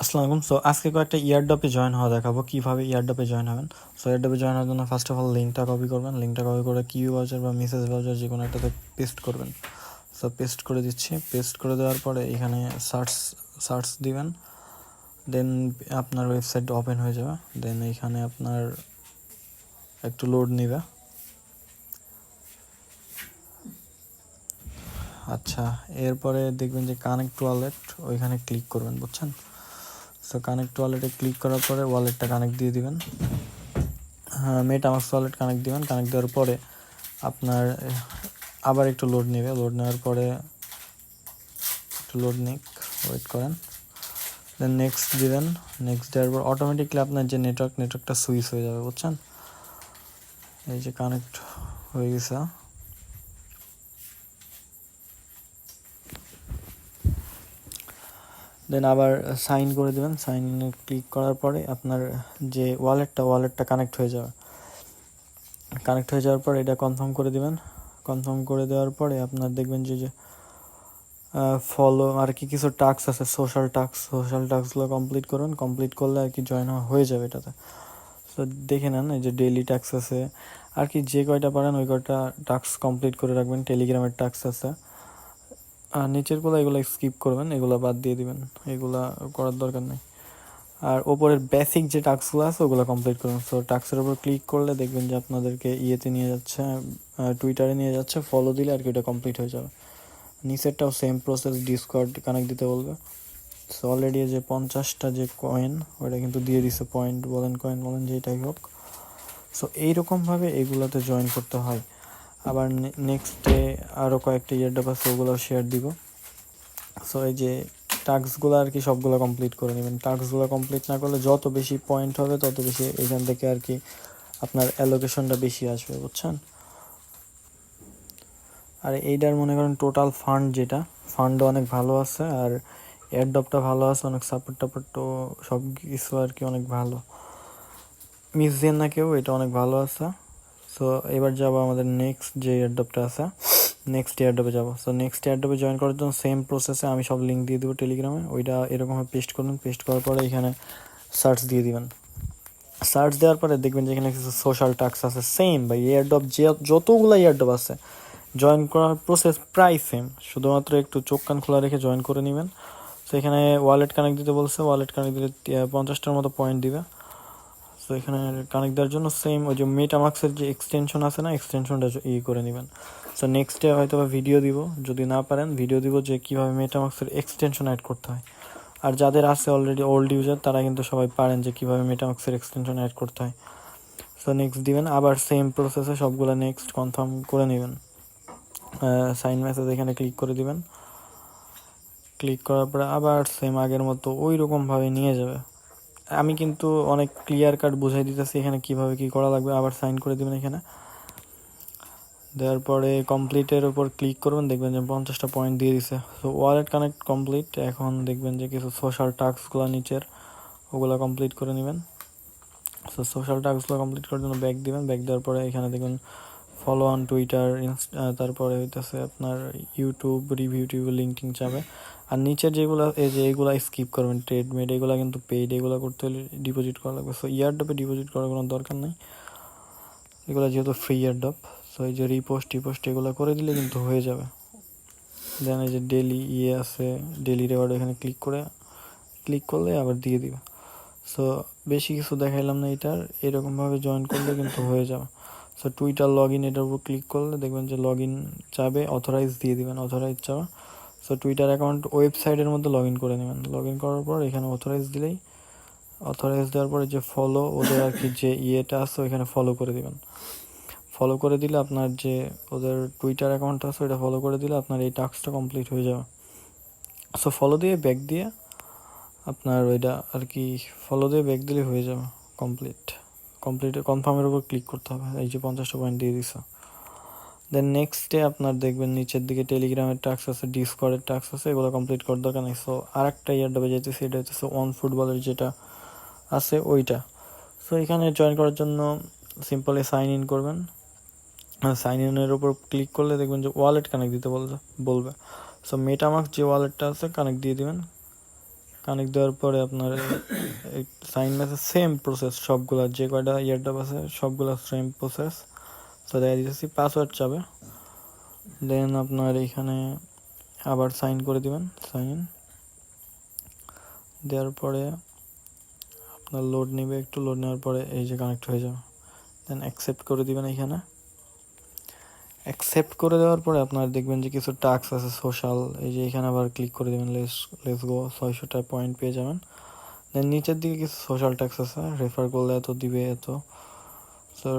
আসসালামু আলাইকুম। সো আজকে কয়েকটা ইয়ারডপে জয়েন হওয়া দেখাবো কীভাবে ইয়ারডপে জয়েন হবেন। সো ইয়ারডপে জয়েন হওয়ার জন্য ফার্স্ট অফ অল লিঙ্কটা কপি করবেন। লিঙ্কটা কপি করে কিউ ব্রাউজার বা মেসেজ ব্রাউজার যে কোনো একটাতে পেস্ট করবেন। সো পেস্ট করে দিচ্ছি। পেস্ট করে দেওয়ার পরে এখানে সার্চ দিবেন। দেন আপনার ওয়েবসাইট ওপেন হয়ে যাবে। দেন এখানে আপনার একটু লোড নেবে। আচ্ছা, এরপরে দেখবেন যে কানেক্ট ওয়ালেট, ওইখানে ক্লিক করবেন, বুঝছেন। সো কানেক্ট ওয়ালেটে ক্লিক করার পরে ওয়ালেটটা কানেক্ট দিয়ে দিবেন। মেটামাস্ক ওয়ালেট কানেক্ট দিবেন। কানেক্ট দেওয়ার পরে আপনার আবার একটু লোড নেবে। লোড নেওয়ার পরে একটু লোড নিক, ওয়েট করেন। দেন নেক্সট দিবেন। নেক্সট দেওয়ার পর অটোমেটিকলি আপনার যে নেটওয়ার্কটা সুইচ হয়ে যাবে, বুঝছেন। এই যে কানেক্ট হয়ে গেছে। দেন আবার সাইন করে দেবেন। সাইন ক্লিক করার পরে আপনার যে ওয়ালেটটা কানেক্ট হয়ে যাবে। কানেক্ট হয়ে যাওয়ার পর এটা কনফার্ম করে দিবেন। কনফার্ম করে দেওয়ার পরে আপনার দেখবেন যে ফলো আর কি কিছু টাস্ক আছে, সোশ্যাল টাস্কগুলো কমপ্লিট করুন। কমপ্লিট করলে আর কি জয়েন হয়ে যাবে এটাতে। তো দেখে নেন, এই যে ডেইলি টাস্ক আছে আর কি, যে কয়টা পারেন ওই কয়টা টাস্ক কমপ্লিট করে রাখবেন। টেলিগ্রামের টাস্ক আছে, আর নিচেরগুলো এগুলো স্কিপ করবেন, এগুলো বাদ দিয়ে দিবেন, এগুলা করার দরকার নেই। আর ওপরের বেসিক যে টাস্কগুলো আছে ওগুলো কমপ্লিট করুন। সো টাস্কের উপর ক্লিক করলে দেখবেন যে আপনাদেরকে ইয়েতে নিয়ে যাচ্ছে, টুইটারে নিয়ে যাচ্ছে। ফলো দিলে আর কি ওটা কমপ্লিট হয়ে যাবে। নিচেরটাও সেম প্রসেস, ডিসকর্ড কানেক্ট দিতে বলবে। সো অলরেডি যে 50টা যে কয়েন ওটা কিন্তু দিয়ে দিছে, পয়েন্ট বলেন কয়েন বলেন যেটাই হোক। সো এইরকমভাবে এগুলোতে জয়েন করতে হয়। আবার নেক্সটে আরও কয়েকটা ইয়ারডপ আছে, ওগুলো শেয়ার দিব। সো এই যে টাস্কগুলো আর কি সবগুলো কমপ্লিট করে নেবেন। টাস্কগুলো কমপ্লিট না করলে যত বেশি পয়েন্ট হবে তত বেশি এখান থেকে আর কি আপনার অ্যালোকেশনটা বেশি আসবে, বুঝছেন। আর এইটার মনে করেন টোটাল ফান্ডও অনেক ভালো আছে, আর এয়ারড্রপটা ভালো আছে, অনেক সাপোর্টও সব কিছু আর কি অনেক ভালো। মিস দেন না কেউ, এটা অনেক ভালো আছে। সো এবার যাবো আমাদের নেক্সট যে এয়ারড্রপটা আছে, নেক্সট এয়ারড্রপে যাবো। সো নেক্সট এয়ারড্রপে জয়েন করার জন্য সেম প্রসেসে আমি সব লিঙ্ক দিয়ে দেবো টেলিগ্রামে। ওইটা এরকমভাবে পেস্ট করুন। পেস্ট করার পরে এখানে সার্চ দিয়ে দিবেন। সার্চ দেওয়ার পরে দেখবেন যে এখানে কিছু সোশ্যাল টাস্ক আছে সেম। বা এয়ারড্রপ যতগুলো এয়ারড্রপ আছে জয়েন করার প্রসেস প্রায় সেম, শুধুমাত্র একটু চোখ কান খোলা রেখে জয়েন করে নেবেন। তো এখানে ওয়ালেট কানেক্ট দিতে বলছে, ওয়ালেট কানেক্ট দিলে 50টার মতো পয়েন্ট দিবে। তো এখানে কানেক্ট দেওয়ার জন্য সেম ওই যে মেটামাস্কের যে এক্সটেনশন আছে না, এক্সটেনশনটা করে নেবেন। সো নেক্সটে হয়তো বা ভিডিও দিব, যদি না পারেন ভিডিও দিব যে কীভাবে মেটামাস্কের এক্সটেনশন অ্যাড করতে হয়। আর যাদের আছে অলরেডি ওল্ড ইউজার তারা কিন্তু সবাই পারেন যে কীভাবে মেটামাস্কের এক্সটেনশন অ্যাড করতে হয়। সো নেক্সট দিবেন, আবার সেম প্রসেসে সবগুলো নেক্সট কনফার্ম করে নেবেন। সাইন মেসেজ এখানে ক্লিক করে দিবেন। ক্লিক করার পরে আবার সেম আগের মতো ওই রকমভাবে নিয়ে যাবে। আমি কিন্তু অনেক ক্লিয়ার কাট বুঝাই দিতেছি এখানে কিভাবে কি করা লাগবে। আবার সাইন করে দিবেন। এখানে দেওয়ার পরে কমপ্লিটের উপর ক্লিক করবেন, দেখবেন যে 50টা পয়েন্ট দিয়ে দিছে। So wallet connect complete. এখন দেখবেন যে কিছু সোশ্যাল টাস্কগুলো নিচের ওগুলো কমপ্লিট করে নেবেন। সো সোশ্যাল টাস্কগুলো কমপ্লিট করার জন্য ব্যাক দিবেন। ব্যাক দেওয়ার পরে এখানে দেখবেন ফলো অন টুইটার, তারপরে হইতেছে আপনার ইউটিউব, রিভিউ লিঙ্কিং যাবে। আর নিচের যেগুলো এই যে এগুলো স্কিপ করবেন, ট্রেডমেড এগুলো কিন্তু পেইড, এগুলো করতে হলে ডিপোজিট করা লাগবে। সো ইয়ারডপে ডিপোজিট করার কোনো দরকার নেই, এগুলো যেহেতু ফ্রি ইয়ারডপ। সো এই যে রিপোস্ট এগুলো করে দিলে কিন্তু হয়ে যাবে। দেন এই যে ডেলি আছে, ডেলি রেওয়ার্ড, এখানে ক্লিক করলে আবার দিয়ে দিবে। সো বেশি কিছু দেখাইলাম না এটার, এরকমভাবে জয়েন করলে কিন্তু হয়ে যাবে। সো টুইটার লগ ইন, এটার উপর ক্লিক করলে দেখবেন যে লগ ইন চাবে, অথরাইজ দিয়ে দিবেন, অথরাইজ চাবে। সো টুইটার অ্যাকাউন্ট ওয়েবসাইটের মধ্যে লগ ইন করে নেবেন। লগ ইন করার পর এখানে অথরাইজ দিলেই, অথরাইজ দেওয়ার পরে যে ফলো ওদের আর কি যে ইয়েটা আছে ওইখানে ফলো করে দিবেন। ফলো করে দিলে আপনার যে ওদের টুইটার অ্যাকাউন্ট আছে ওইটা ফলো করে দিলে আপনার এই টাস্কটা কমপ্লিট হয়ে যাবে। সো ফলো দিয়ে ব্যাক দিয়ে আপনার ওইটা আর কি ফলো দিয়ে ব্যাক দিলে হয়ে যাবে কনফার্মের উপর ক্লিক করতে হবে। এই যে 50টা পয়েন্ট দিয়ে দিছে। দেন নেক্সটে আপনার দেখবেন নিচের দিকে টেলিগ্রামের টাস্ক আছে, ডিসকর্ডের টাস্ক আছে, এগুলো কমপ্লিট করার দরকার নেই। সো আর একটা ইয়ারডপে যেতেছে, এটা হচ্ছে ওয়ান ফুটবলের যেটা আছে ওইটা। সো এখানে জয়েন করার জন্য সিম্পলি সাইন ইন করবেন। সাইন ইনের উপর ক্লিক করলে দেখবেন যে ওয়ালেট কানেক্ট দিতে বলবে। সো মেটামাস্ক যে ওয়ালেটটা আছে কানেক্ট দিয়ে দিবেন। কানেক্ট দেওয়ার পরে আপনার সাইন মেসেজ সেম প্রসেস, সবগুলা যে কয়টা ইয়ারডপ আছে সবগুলা সেম প্রসেস। তো দেখা দিতেছি পাসওয়ার্ড চাবে, দেন আপনার এখানে আবার সাইন করে দিবেন, সাইন দেওয়ার পরে আপনার লোড নেবে, একটু লোড নেওয়ার পরে এই যে কানেক্ট হয়ে যাবে, দেন অ্যাকসেপ্ট করে দিবেন। এখানে অ্যাকসেপ্ট করে দেওয়ার পরে আপনার দেখবেন যে কিছু টাস্ক আছে সোশ্যাল, এই যে এখানে আবার ক্লিক করে দেবেন, লেটস গো 600টা পয়েন্ট পেয়ে যাবেন। দেন নিচের দিকে কিছু সোশ্যাল টাস্ক আছে, রেফার করলে এত দিবে এত। তো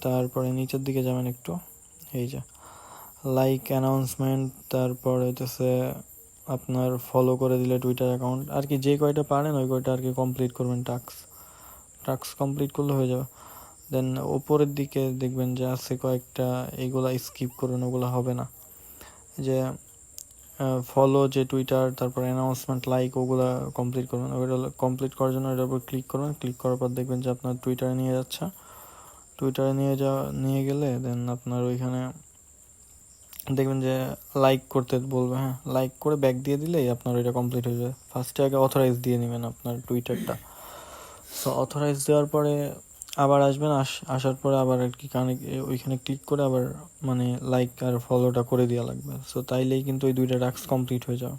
তারপরে নিচের দিকে যাবেন একটু, এই যে লাইক অ্যানাউন্সমেন্ট, তারপর হইতেছে আপনার ফলো করে দিলে টুইটার অ্যাকাউন্ট, আর কি যে কয়টা পারেন ওই কয়টা আর কি কমপ্লিট করবেন, টাস্ক কমপ্লিট করলে হয়ে যাবে। দেন ওপরের দিকে দেখবেন যে আছে কয়েকটা, এইগুলা স্কিপ করবেন, ওগুলো হবে না। যে ফলো যে টুইটার, তারপর অ্যানাউন্সমেন্ট, লাইক, ওগুলো কমপ্লিট করবেন। ওইটা কমপ্লিট করার জন্য এটার উপর ক্লিক করবেন, ক্লিক করার পর দেখবেন যে আপনার টুইটারে নিয়ে যাচ্ছে। টুইটারে নিয়ে গেলে দেন আপনার ওইখানে দেখবেন যে লাইক করতে বলবে, হ্যাঁ লাইক করে ব্যাক দিয়ে দিলেই আপনার ওইটা কমপ্লিট হয়ে যাবে। ফার্স্টে আগে অথরাইজ দিয়ে নেবেন আপনার টুইটারটা। সো অথরাইজ দেওয়ার পরে আবার আসবেন, আসার পরে আবার আর কি ওইখানে ক্লিক করে আবার মানে লাইক আর ফলোটা করে দেওয়া লাগবে। সো তাইলেই কিন্তু ওই দুইটা টাস্ক কমপ্লিট হয়ে যাবে।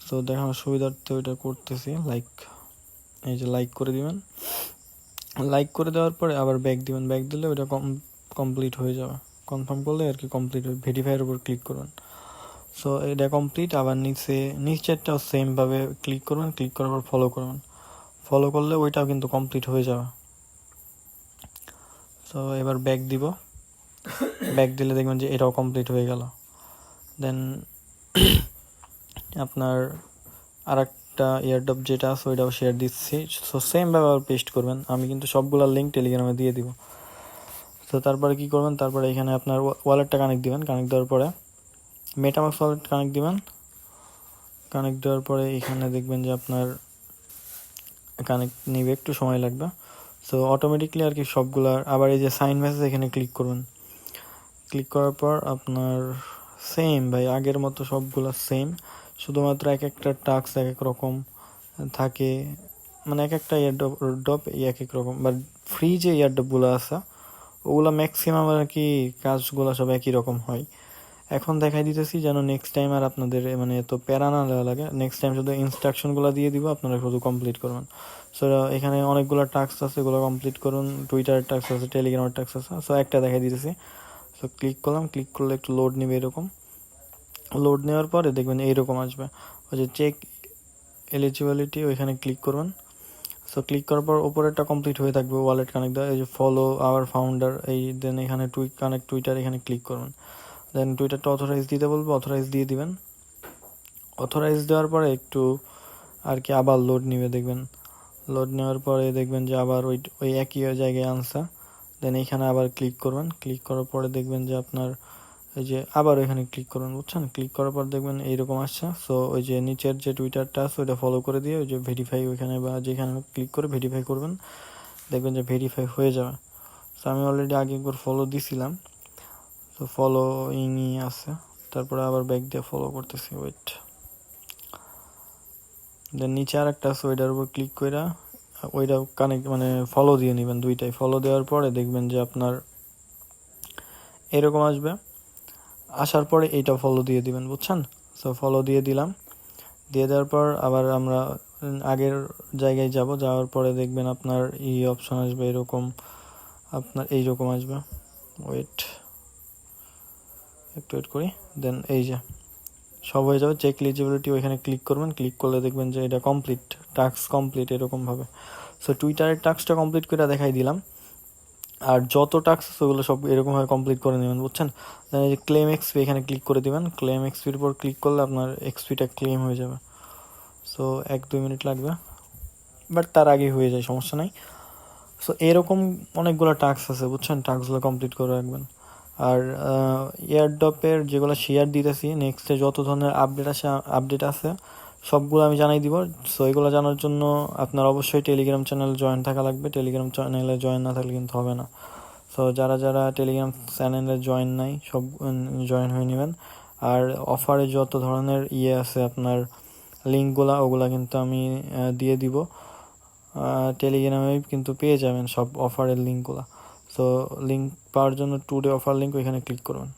সো দেখানোর সুবিধার্থে ওইটা করতেছি, লাইক, এই যে লাইক করে দিবেন। লাইক করে দেওয়ার পরে আবার ব্যাক দিবেন, ব্যাক দিলে ওইটা কমপ্লিট হয়ে যাবে। কনফার্ম করলে আর কি কমপ্লিট হবে, ভেরিফাইয়ের উপর ক্লিক করবেন। সো এটা কমপ্লিট। আবার নিচেরটাও সেমভাবে ক্লিক করবেন, ক্লিক করার পর ফলো করবেন, ফলো করলে ওইটাও কিন্তু কমপ্লিট হয়ে যাবে। সো এবার ব্যাক দিব, ব্যাক দিলে দেখবেন যে এটাও কমপ্লিট হয়ে গেল। দেন আপনার আর একটা ইয়ারডপ যেটা আছে ওইটাও শেয়ার দিচ্ছি। সো সেমভাবে আবার পেস্ট করবেন, আমি কিন্তু সবগুলোর লিঙ্ক টেলিগ্রামে দিয়ে দিব। তো তারপরে কি করবেন, তারপরে এখানে আপনার ওয়ালেটটা কানেক্ট দিবেন, কানেক্ট দেওয়ার পরে মেটামাক্স ওয়ালেট কানেক্ট দিবেন। কানেক্ট দেওয়ার পরে এখানে দেখবেন যে আপনার কানেক্ট নিবে, একটু সময় লাগবে। সো অটোমেটিকলি আর কি সবগুলার আবার এই যে সাইন মেসেজ এখানে ক্লিক করবেন, ক্লিক করার পর আপনার সেম ভাই আগের মতো সবগুলা সেম, শুধুমাত্র এক একটা টাস্ক এক এক রকম থাকে, মানে এক একটা ইয়ারডপ এক এক রকম। বাট ফ্রি যে ইয়ারডপগুলো আছে ওগুলো ম্যাক্সিমাম আর কি কাজগুলো সব একই রকম হয়। এখন দেখাই দিতেছি যেন নেক্সট টাইম আর আপনাদের মানে এত প্যারা না দেওয়া লাগে। নেক্সট টাইম শুধু ইনস্ট্রাকশনগুলো দিয়ে দিব, আপনারা শুধু কমপ্লিট করবেন। সো এখানে অনেকগুলো টাস্ক আছে, এগুলো কমপ্লিট করুন। টুইটারের টাস্ক আছে, টেলিগ্রামের টাস্ক আছে। সো একটা দেখাই দিতেছি। সো ক্লিক করলাম, ক্লিক করলে একটু লোড নেবে, এরকম লোড নেওয়ার পরে দেখবেন এইরকম আসবে, ওই যে চেক এলিজিবিলিটি, ওইখানে ক্লিক করবেন। সো ক্লিক করার পর ওপরেরটা কমপ্লিট হয়ে থাকবে, ওয়ালেট কানেক্ট দেওয়া, এই যে ফলো আওয়ার ফাউন্ডার, এই দেন এখানে কানেক্ট টুইটার, এখানে ক্লিক করবেন। দেন টুইটারটা অথরাইজ দিতে বলবো, অথরাইজ দিয়ে দিবেন। অথরাইজ দেওয়ার পরে একটু আর কি আবার লোড নেবে, দেখবেন লোড নেওয়ার পরে দেখবেন যে আবার ওই একই জায়গায় আনছে। দেন এখানে আবার ক্লিক করবেন, ক্লিক করার পরে দেখবেন যে আপনার এই যে আবার ওইখানে ক্লিক করবেন, বুঝছেন? ক্লিক করার পর দেখবেন এইরকম আসছে। সো ওই যে নিচের যে টুইটারটা আছে ওইটা ফলো করে দিয়ে ওই যে ভেরিফাই ওইখানে বা যেখানে ক্লিক করে ভেরিফাই করবেন, দেখবেন যে ভেরিফাই হয়ে যাবে। সো আমি অলরেডি আগে একবার ফলো দিছিলাম, তো ফলোইংই আছে। তারপরে আবার ব্যাক দিয়ে ফলো করতেছি, ওয়েট। দেন নিচে আর একটা আছে, ওইটার উপর ক্লিক করে ওইটা কানেক্ট মানে ফলো দিয়ে নেবেন, দুইটাই ফলো দেওয়ার পরে দেখবেন যে আপনার এরকম আসবে। আসার পরে এইটা ফলো দিয়ে দিবেন, বুঝছেন? সো ফলো দিয়ে দিলাম, দিয়ে দেওয়ার পর আবার আমরা আগের জায়গায় যাব, যাওয়ার পরে দেখবেন আপনার এই অপশন আসবে এরকম, আপনার এইরকম আসবে, ওয়েট একটু ওয়েট করি। দেন এই যে সব হয়ে যাবে, চেক এলিজিবিলিটি ওইখানে ক্লিক করবেন, ক্লিক করলে দেখবেন যে এটা কমপ্লিট, টাস্ক কমপ্লিট এরকমভাবে। সো টুইটারের টাস্কটা কমপ্লিট করে দেখাই দিলাম, আর যত টাস্ক আছে ওগুলো সব এরকমভাবে কমপ্লিট করে নেবেন, বুঝছেন? দেন এই যে ক্লেম এক্সপি এখানে ক্লিক করে দেবেন, ক্লেম এক্সপির উপর ক্লিক করলে আপনার এক্সপিটা ক্লেম হয়ে যাবে। সো 1-2 মিনিট লাগবে, বাট তার আগে হয়ে যায়, সমস্যা নাই। সো এরকম অনেকগুলো টাস্ক আছে, বুঝছেন? টাস্কগুলো কমপ্লিট করে রাখবেন। আর এয়ারড্রপের যেগুলো শেয়ার দিতেছি নেক্সটে যত ধরনের আপডেট আছে সবগুলো আমি জানাই দিব। সো এগুলো জানার জন্য আপনার অবশ্যই টেলিগ্রাম চ্যানেল জয়েন থাকা লাগবে, টেলিগ্রাম চ্যানেলে জয়েন না থাকলে কিন্তু হবে না। সো যারা যারা টেলিগ্রাম চ্যানেলে জয়েন নাই সব জয়েন হয়ে নেবেন। আর অফারে যত ধরনের আছে আপনার লিঙ্কগুলা ওগুলা কিন্তু আমি দিয়ে দিব। টেলিগ্রামে কিন্তু পেয়ে যাবেন সব অফারের লিঙ্কগুলা। সো লিঙ্ক পাওয়ার জন্য টুডে অফার লিঙ্ক ওইখানে ক্লিক করবেন।